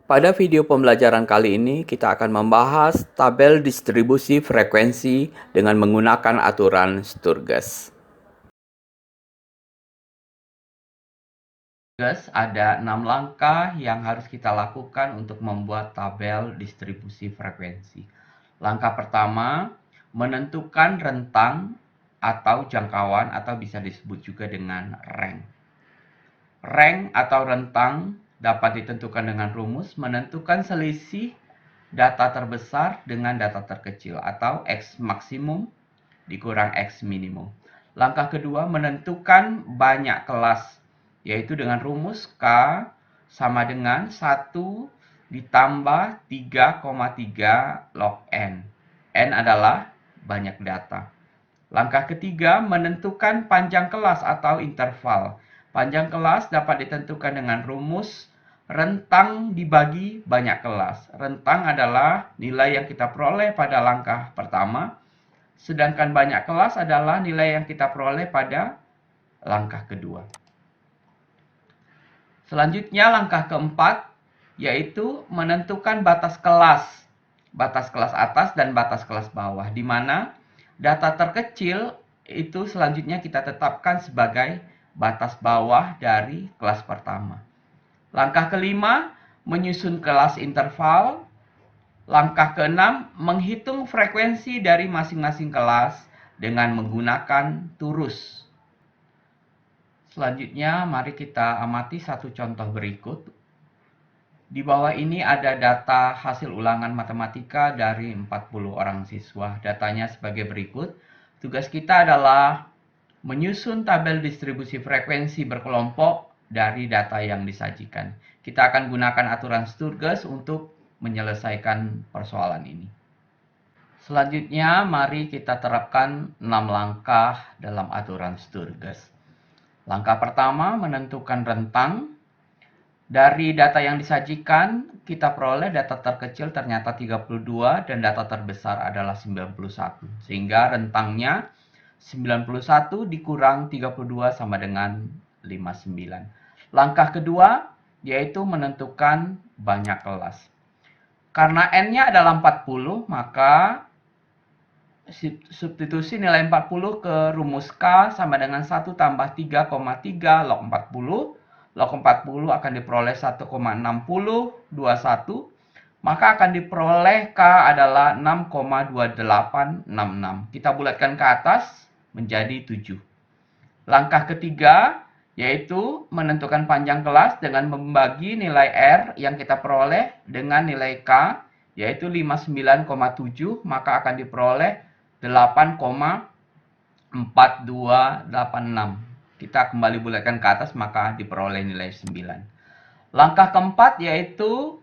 Pada video pembelajaran kali ini, kita akan membahas tabel distribusi frekuensi dengan menggunakan aturan Sturges. Ada 6 langkah yang harus kita lakukan untuk membuat tabel distribusi frekuensi. Langkah pertama, menentukan rentang atau jangkauan atau bisa disebut juga dengan rank. Rank atau rentang dapat ditentukan dengan rumus menentukan selisih data terbesar dengan data terkecil atau X maksimum dikurang X minimum. Langkah kedua, menentukan banyak kelas, yaitu dengan rumus K sama dengan 1 ditambah 3,3 log N. N adalah banyak data. Langkah ketiga, menentukan panjang kelas atau interval. Panjang kelas dapat ditentukan dengan rumus rentang dibagi banyak kelas. Rentang adalah nilai yang kita peroleh pada langkah pertama, sedangkan banyak kelas adalah nilai yang kita peroleh pada langkah kedua. Selanjutnya langkah keempat, yaitu menentukan batas kelas. Batas kelas atas dan batas kelas bawah, di mana data terkecil itu selanjutnya kita tetapkan sebagai batas bawah dari kelas pertama. Langkah kelima, menyusun kelas interval. Langkah keenam, menghitung frekuensi dari masing-masing kelas dengan menggunakan turus. Selanjutnya, mari kita amati satu contoh berikut. Di bawah ini ada data hasil ulangan matematika dari 40 orang siswa. Datanya sebagai berikut. Tugas kita adalah menyusun tabel distribusi frekuensi berkelompok dari data yang disajikan. Kita akan gunakan aturan Sturges untuk menyelesaikan persoalan ini. Selanjutnya, mari kita terapkan 6 langkah dalam aturan Sturges. Langkah pertama, menentukan rentang. Dari data yang disajikan, kita peroleh data terkecil ternyata 32 dan data terbesar adalah 91. Sehingga rentangnya 91 dikurang 32 sama dengan 59. Langkah kedua, yaitu menentukan banyak kelas. Karena N-nya adalah 40, maka substitusi nilai 40 ke rumus K sama dengan 1 tambah 3,3 log 40. Log 40 akan diperoleh 1,6021. Maka akan diperoleh K adalah 6,2866. Kita bulatkan ke atas menjadi 7. Langkah ketiga, yaitu menentukan panjang kelas dengan membagi nilai R yang kita peroleh dengan nilai K, yaitu 59,7, maka akan diperoleh 8,4286. Kita kembali bulatkan ke atas, maka diperoleh nilai 9. Langkah keempat, yaitu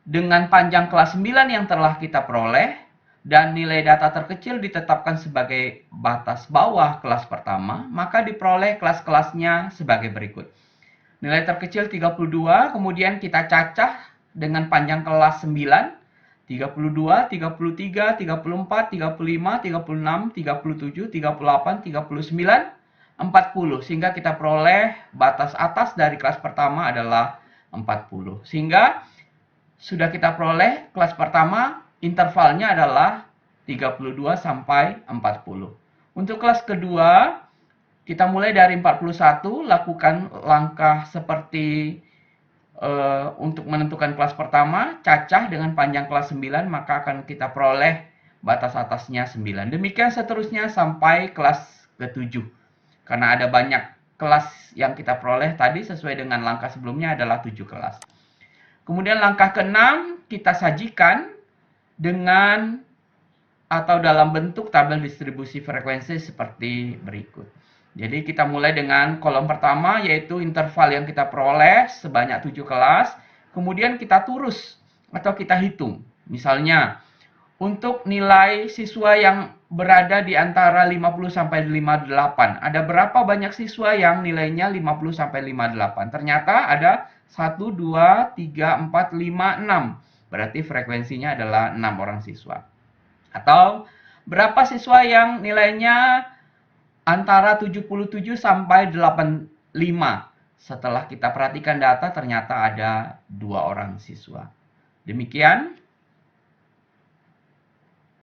dengan panjang kelas 9 yang telah kita peroleh dan nilai data terkecil ditetapkan sebagai batas bawah kelas pertama, maka diperoleh kelas-kelasnya sebagai berikut. Nilai terkecil 32, kemudian kita cacah dengan panjang kelas 9, 32, 33, 34, 35, 36, 37, 38, 39, 40. Sehingga kita peroleh batas atas dari kelas pertama adalah 40. Sehingga sudah kita peroleh kelas pertama, intervalnya adalah 32 sampai 40. Untuk kelas kedua, kita mulai dari 41, lakukan langkah seperti untuk menentukan kelas pertama, cacah dengan panjang kelas 9, maka akan kita peroleh batas atasnya 9. Demikian seterusnya sampai kelas ke-7. Karena ada banyak kelas yang kita peroleh tadi sesuai dengan langkah sebelumnya adalah 7 kelas. Kemudian langkah ke-6 kita sajikan dengan atau dalam bentuk tabel distribusi frekuensi seperti berikut. Jadi kita mulai dengan kolom pertama, yaitu interval yang kita peroleh sebanyak 7 kelas. Kemudian kita turus atau kita hitung. Misalnya, untuk nilai siswa yang berada di antara 50 sampai 58. Ada berapa banyak siswa yang nilainya 50 sampai 58? Ternyata ada 1, 2, 3, 4, 5, 6. Berarti frekuensinya adalah 6 orang siswa. Atau berapa siswa yang nilainya antara 77 sampai 85. Setelah kita perhatikan data, ternyata ada 2 orang siswa. Demikian